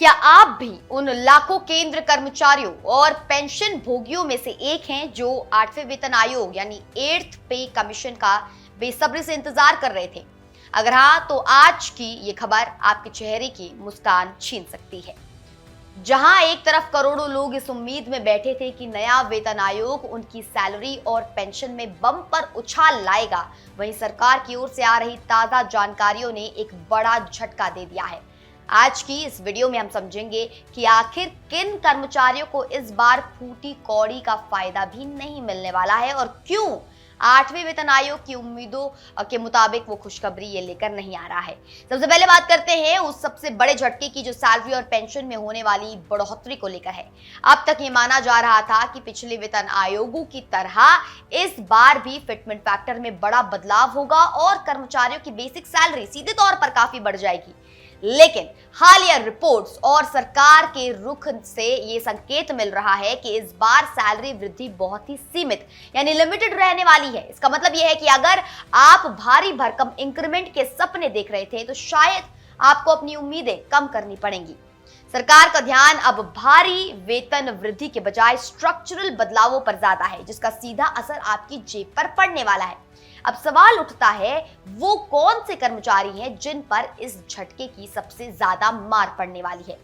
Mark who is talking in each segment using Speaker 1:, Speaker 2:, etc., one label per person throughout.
Speaker 1: क्या आप भी उन लाखों केंद्र कर्मचारियों और पेंशन भोगियों में से एक हैं जो 8वें वेतन आयोग यानी 8th पे कमीशन का बेसब्री से इंतजार कर रहे थे? अगर हाँ, तो आज की ये खबर आपके चेहरे की मुस्कान छीन सकती है। जहां एक तरफ करोड़ों लोग इस उम्मीद में बैठे थे कि नया वेतन आयोग उनकी सैलरी और पेंशन में बम्पर उछाल लाएगा, वहीं सरकार की ओर से आ रही ताजा जानकारियों ने एक बड़ा झटका दे दिया है। आज की इस वीडियो में हम समझेंगे कि आखिर किन कर्मचारियों को इस बार फूटी कौड़ी का फायदा भी नहीं मिलने वाला है और क्यों 8वें वेतन आयोग की उम्मीदों के मुताबिक वो खुशखबरी ये लेकर नहीं आ रहा है। सबसे पहले बात करते हैं उस सबसे बड़े झटके की जो सैलरी और पेंशन में होने वाली बढ़ोतरी को लेकर है। अब तक ये माना जा रहा था कि पिछले वेतन आयोगों की तरह इस बार भी फिटमेंट फैक्टर में बड़ा बदलाव होगा और कर्मचारियों की बेसिक सैलरी सीधे तौर पर काफी बढ़ जाएगी। लेकिन हालिया रिपोर्ट्स और सरकार के रुख से ये संकेत मिल रहा है कि इस बार सैलरी वृद्धि बहुत ही सीमित यानी लिमिटेड रहने वाली है। इसका मतलब यह है कि अगर आप भारी भरकम इंक्रीमेंट के सपने देख रहे थे तो शायद आपको अपनी उम्मीदें कम करनी पड़ेंगी। सरकार का ध्यान अब भारी वेतन वृद्धि के बजाय स्ट्रक्चरल बदलावों पर ज्यादा है, जिसका सीधा असर आपकी जेब पर पड़ने वाला है। अब सवाल उठता है, वो कौन से कर्मचारी हैं जिन पर इस झटके की सबसे ज्यादा मार पड़ने वाली है?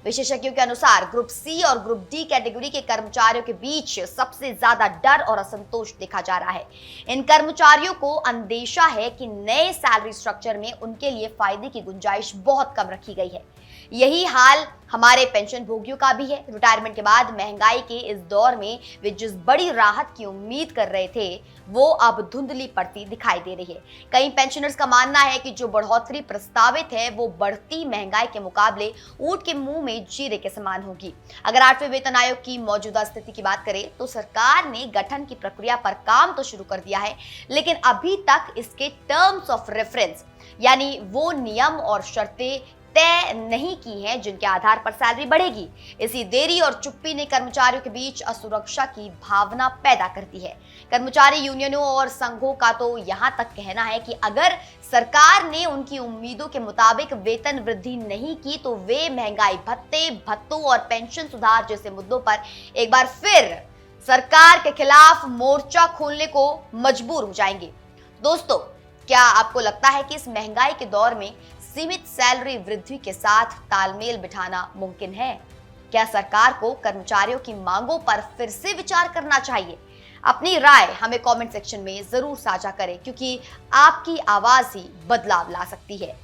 Speaker 1: विशेषज्ञों के अनुसार ग्रुप सी और ग्रुप डी कैटेगरी के कर्मचारियों के बीच सबसे ज्यादा डर और असंतोष देखा जा रहा है। इन कर्मचारियों को अंदेशा है कि नए सैलरी स्ट्रक्चर में उनके लिए फायदे की गुंजाइश बहुत कम रखी गई है। यही हाल हमारे पेंशन भोगियों का भी है। रिटायरमेंट के बाद महंगाई के इस दौर में वे जिस बड़ी राहत की उम्मीद कर रहे थे, वो अब धुंधली पड़ती दिखाई दे रही है। कई पेंशनर्स का मानना है कि जो बढ़ोतरी प्रस्तावित है वो बढ़ती महंगाई के मुकाबले ऊंट के मुंह में जीरे के समान होगी। अगर 8वें वेतन आयोग की मौजूदा स्थिति की बात करें तो सरकार ने गठन की प्रक्रिया पर काम तो शुरू कर दिया है, लेकिन अभी तक इसके टर्म्स ऑफ रेफरेंस यानी वो नियम और शर्तें तय नहीं की हैं जिनके आधार पर सैलरी बढ़ेगी। इसी देरी और चुप्पी ने कर्मचारियों के बीच असुरक्षा की भावना पैदा कर दी है। कर्मचारी यूनियनों और संघों का तो यहां तक कहना है कि अगर सरकार ने उनकी उम्मीदों के मुताबिक वेतन वृद्धि नहीं की तो वे महंगाई भत्ते, भत्तों और पेंशन सुधार जैसे मुद्दों पर एक बार फिर सरकार के खिलाफ मोर्चा खोलने को मजबूर हो जाएंगे। दोस्तों, क्या आपको लगता है कि इस महंगाई के दौर में सीमित सैलरी वृद्धि के साथ तालमेल बिठाना मुमकिन है? क्या सरकार को कर्मचारियों की मांगों पर फिर से विचार करना चाहिए? अपनी राय हमें कमेंट सेक्शन में जरूर साझा करें, क्योंकि आपकी आवाज ही बदलाव ला सकती है।